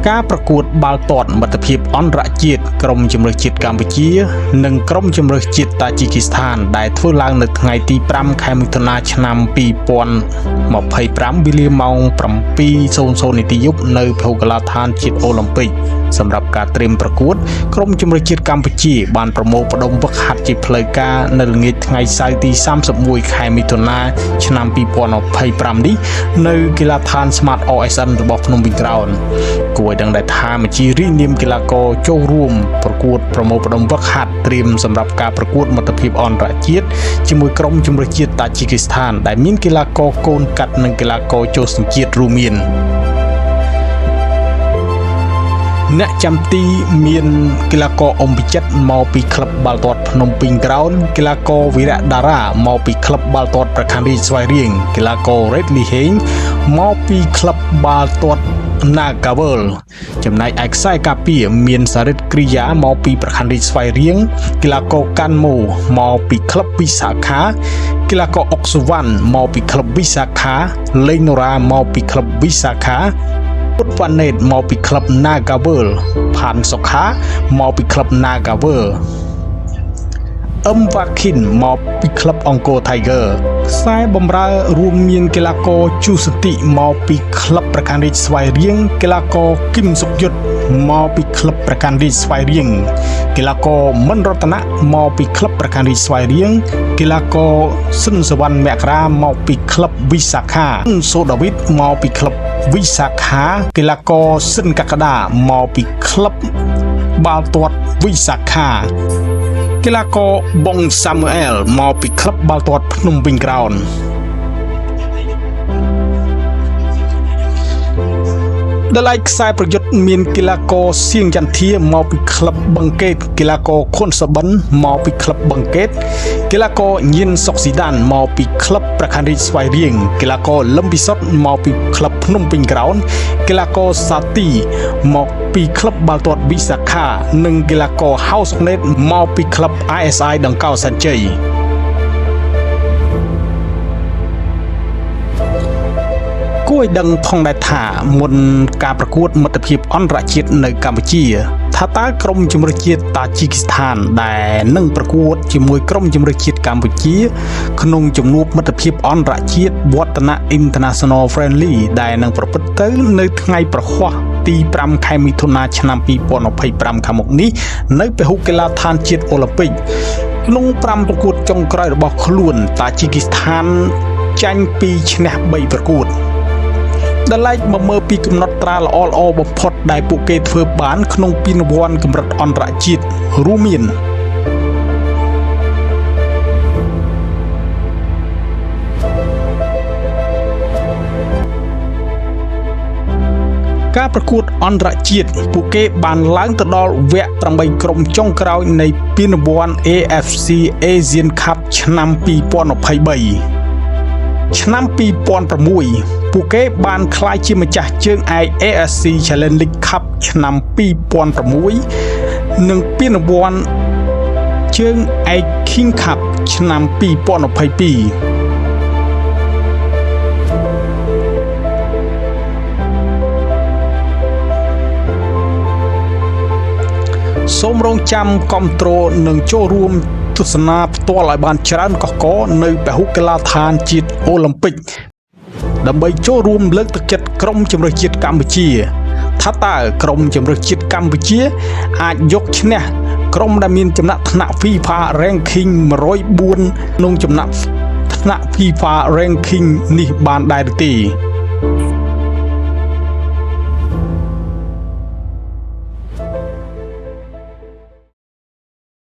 ការប្រកួតបាល់ទាត់មិត្តភាពអន្តរជាតិក្រុមជម្រើសជាតិកម្ពុជានិងក្រុមជម្រើសជាតិតាជីគីស្ថានដែលធ្វើឡើងនៅថ្ងៃទី5ខែមិថុនាឆ្នាំ2025វេលាម៉ោង 7:00 នាទីយប់នៅភោគលាដ្ឋានជាតិអូឡ িম্প ិកសម្រាប់ការត្រៀមប្រកួតក្រុមជម្រើសជាតិកម្ពុជាបានប្រមូលផ្ដុំវឹកហាត់ជាផ្លូវការនៅល្ងាចថ្ងៃសៅរ៍ទី31ខែមិថុនាឆ្នាំ2025នេះនៅកីឡដ្ឋាន Smart OSN របស់ភ្នំពេញក្រោនគួរឲ្យដឹងដែរថាមជារីកនាមកីឡាករចូលរួមប្រកួតប្រមូលផ្ដុំវឹកហាត់ត្រៀមសម្រាប់ការប្រកួតមិត្តភាពអន្តរជាតិជាមួយក្រុមជម្រើសជាតិតាជីគីស្ថានដែលមានកីឡាករកូនកាត់និងកីឡាករចូលសញ្ជាតិរួមមានអ្នកចាំទីមានកីឡាករអ៊ំពិចិត្រមកពីក្លឹបបាល់ទាត់ភ្នំពេញក្រោនកីឡាករវីរៈតារាមកពីក្លឹបបាល់ទាត់ប្រខ័ណ្ឌរាជស្វាយរៀងកីឡាកររ៉េតលីហេងមកពីក្លឹបបាល់ទាត់ Nagawal ចំណែកឯខ្សែការពារមានសារិទ្ធគ្រីយ៉ាមកពីប្រខ័ណ្ឌរាជស្វាយរៀងកីឡាករកាន់ម៉ូមកពីក្លឹបវិសាខាកីឡាករអុកសុវណ្ណមកពីក្លឹបវិសាខាលេងណូរ៉ាមកពីក្លឹបវិសាខាពុតវ៉ាណេតមកពីក្លឹប Nagawal ផានសុខាមកពីក្លឹប Nagawal អឹមវ៉ាខិនមកពីក្លឹបអង្គរ Tiger ខ្សែបម្រើរួមមានកីឡាករជូសតិមកពីក្លឹបប្រកាន់រាជស្វាយរៀងកីឡាករគឹមសុកយុទ្ធមកពីក្លឹបប្រកាន់រាជស្វាយរៀងកីឡាករមិនរតនៈមកពីក្លឹបប្រកាន់រាជស្វាយរៀងកីឡាករស៊ិនសវណ្ណមករាមកពីក្លឹបវិសាខាសូដាវីតមកពីក្លឹបវិសាខាកីឡាករស៊ិនកក្កដាមកពីក្លឹបបាល់ទាត់វិសាខាកីឡាករបងសាមូអែលមកពីក្លឹបបាល់ទាត់ភ្នំពេញក្រោនដលៃខ្សែប្រយុទ្ធមានកីឡាករសៀងចន្ទធាមកពីក្លឹបបឹងកេតកីឡាករខុនសបិនមកពីក្លឹបបឹងកេតកីឡាករញៀនសុកស៊ីដានមកពីក្លឹបប្រខ័ណ្ឌរាជស្វាយរៀងកីឡាករលឹមពិសុតមកពីក្លឹបភ្នំពេញក្រោនកីឡាករសាទីមកពីក្លឹបបាល់ទាត់វិសាខានិងកីឡាករហៅសុកណេតមកពីក្លឹប ISI ដង្កោសែនជ័យគួរឲ្យដឹងផងដែរថាមុនការប្រកួតមិត្តភាពអន្តរជាតិនៅកម្ពុជាថាតើក្រុមជម្រើសជាតិតាជីគីស្ថានដែលនឹងប្រកួតជាមួយក្រុមជម្រើសជាតិកម្ពុជាក្នុងជំនួបមិត្តភាពអន្តរជាតិវឌ្ឍនៈ International Friendly ដែលនឹងប្រព្រឹត្តទៅនៅថ្ងៃប្រហ័សទី5ខែមិថុនាឆ្នាំ2025ខាងមុខនេះនៅពហុកីឡដ្ឋានជាតិអូឡ িম্প ិកក្នុង5ប្រកួតចុងក្រោយរបស់ខ្លួនតាជីគីស្ថានចាញ់2ឈ្នះ3ប្រកួតដែលឡែកមកមើលពីកំណត់ត្រាល្អបំផុតដែលពួកគេធ្វើបានក្នុងពានរង្វាន់កម្រិតអន្តរជាតិរួមមានការប្រកួតអន្តរជាតិពួកគេបានឡើងទៅដល់វគ្គ8ក្រុមចុងក្រោយនៃពានរង្វាន់ AFC Asian Cup ឆ្នាំ2023ឆ្នាំ2006ពួកគេបានក្លាយជាម្ចាស់ជើងឯក AFC Challenge League Cup ឆ្នាំ2006និងពានរង្វាន់ជើងឯក King Cup ឆ្នាំ2022សូមរងចាំគាំទ្រនិងចូលរួមទស្សនាផ្ទាល់ឲ្យបានច្រើនកកកនៅពហុកីឡដ្ឋានជាតិអូឡ িম্প ិកដើម្បីចូលរួមលើកទឹកចិត្តក្រុមជម្រើសជាតិកម្ពុជាថាតើក្រុមជម្រើសជាតិកម្ពុជាអាចយកឈ្នះក្រុមដែលមានចំណាត់ថ្នាក់ FIFA Ranking 104ក្នុងចំណាត់ថ្នាក់ FIFA Ranking នេះបានដែរឬទេ